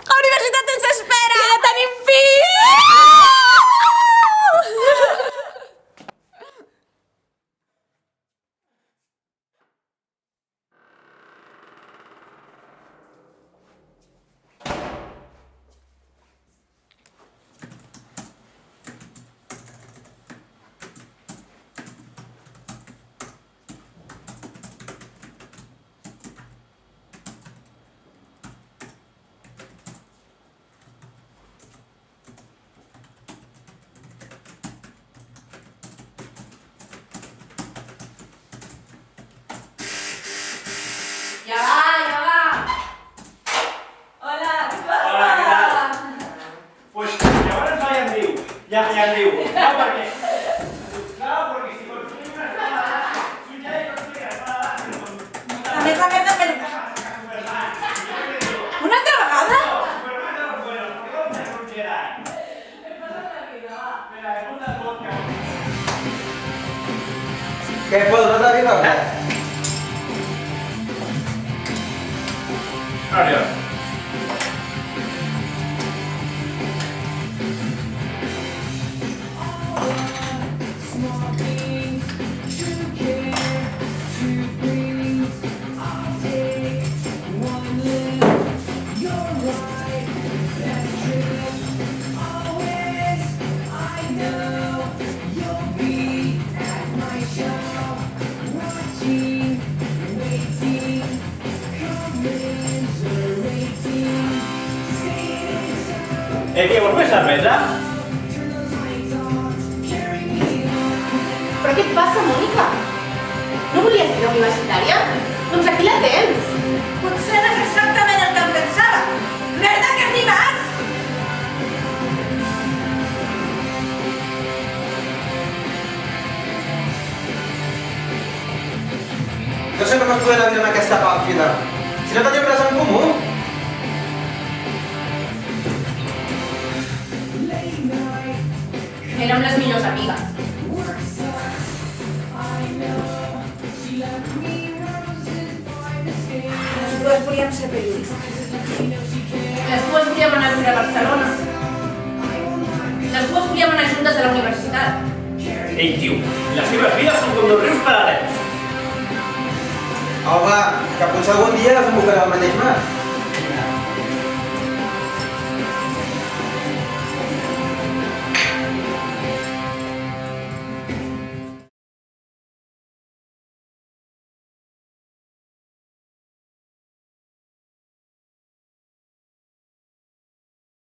La universitat ens espera! Que ja tenim fill! Ja va! Hola, què passa? Hola, què tal? Pues llavors no em diu. Ja em diu. No, perquè... No, perquè si construïm una escola tu ja hi construïs l'escola A més, una altra vegada? Què, Pol, no t'ha vist o què? Adiós. Tio, vols més cervesa? Però què et passa, Mònica? No volies ser universitària? Doncs aquí la tens. Potser no és exactament el que em pensava. Merda, que t'hi vas! No sé com es podrà dir en aquesta pàmfila. Si no tenim res en comú. Érem les millors amigues. Les dues volíem ser periodistes. Les dues volíem anar a viure a Barcelona. Les dues volíem anar juntes a la universitat. Ei, tio, les seves vides són com dos rius paral·lels. Home, que potser algun dia desembocarà al mateix mar.